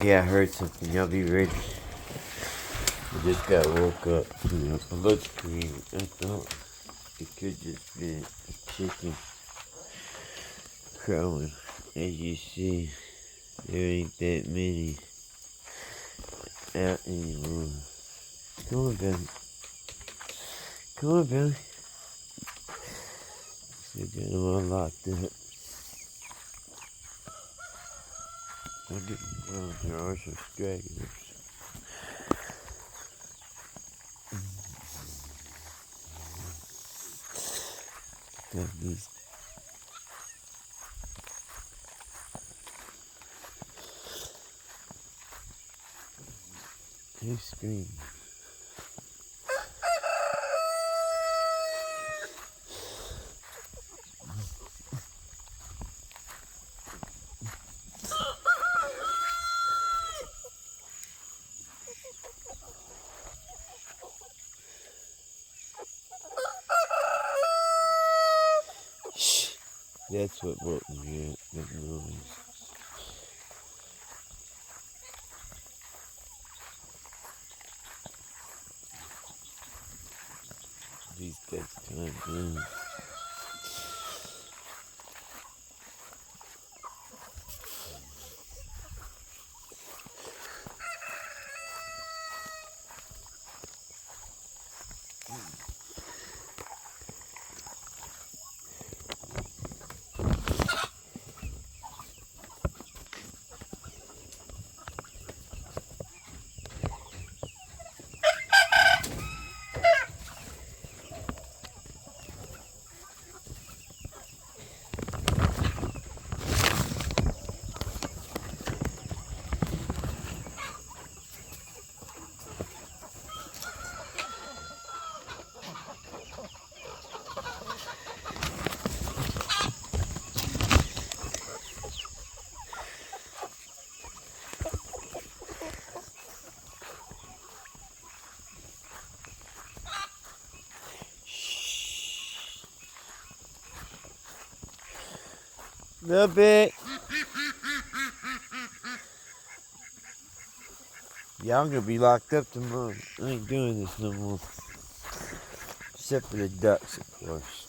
Yeah, I heard something. Y'all be ready. I just got woke up. A little scream. I thought it could just be a chicken crowing. As you see, there ain't that many out anymore. Come on, Billy. Come on, Billy. Still got them all locked up. There are some stragglers. Got these. Who's screaming? Shh! That's what woke me up, that noise. These guys can't move. Little bit. Yeah, I'm gonna be locked up tomorrow. I ain't doing this no more. Except for the ducks, of course.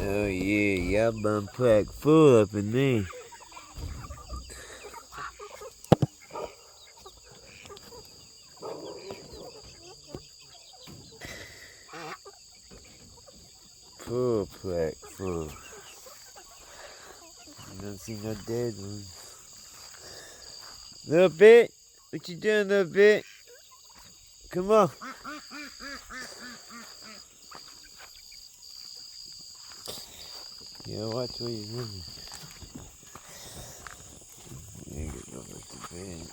Oh yeah, y'all bum packed full up in there. Full pack full. You don't see no dead ones. Little bit, what you doing, little bit? Come on. Yeah, watch where you're moving. Yeah, go back to bed.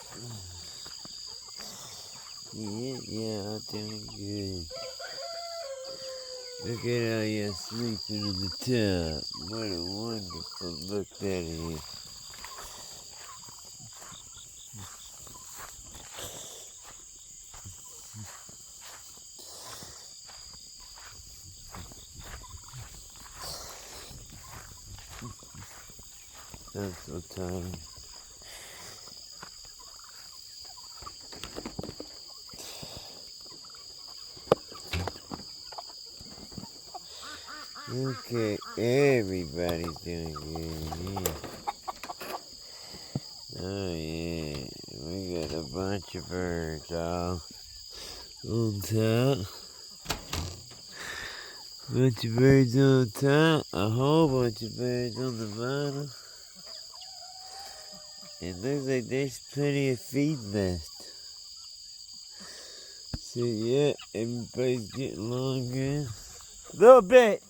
Yeah, I'm doing good. Look at how you're sleeping in the tub. What a wonderful look that is. I'm so tired. Okay, everybody's doing good. Yeah. Oh yeah, we got a bunch of birds all on top. Bunch of birds on top, a whole bunch of birds on the bottom. It looks like there's plenty of feed left. So yeah, everybody's getting longer. Little bit.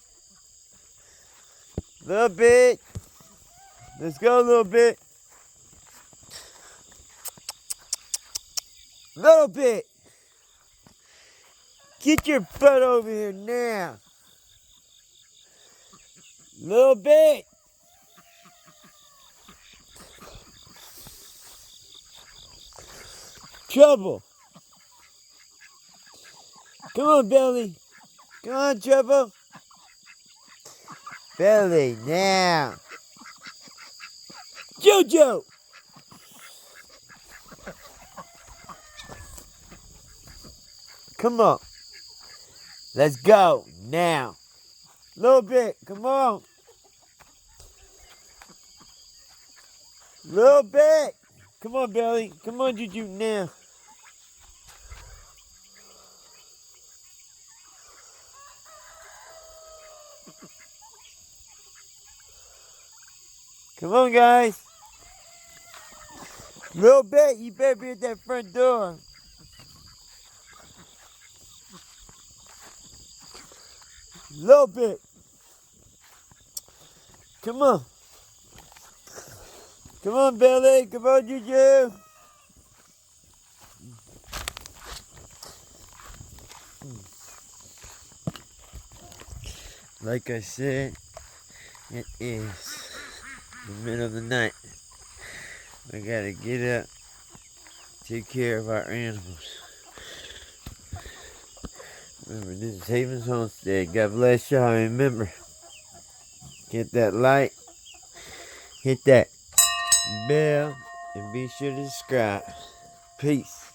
Little bit. Let's go a little bit. Little bit. Get your butt over here now. Little bit. Trouble. Come on, Billy. Come on, Trouble. Billy, now. Jojo. Come on. Let's go now. Little bit. Come on. Little bit. Come on, Billy. Come on, Juju, now. Come on, guys. Little bit. You better be at that front door. Little bit. Come on. Come on, Billy. Come on, Juju. Like I said, it is the middle of the night. We gotta get up, take care of our animals. Remember, this is Haven's Homestead. God bless y'all. Remember, hit that like, hit that bell, and be sure to subscribe. Peace.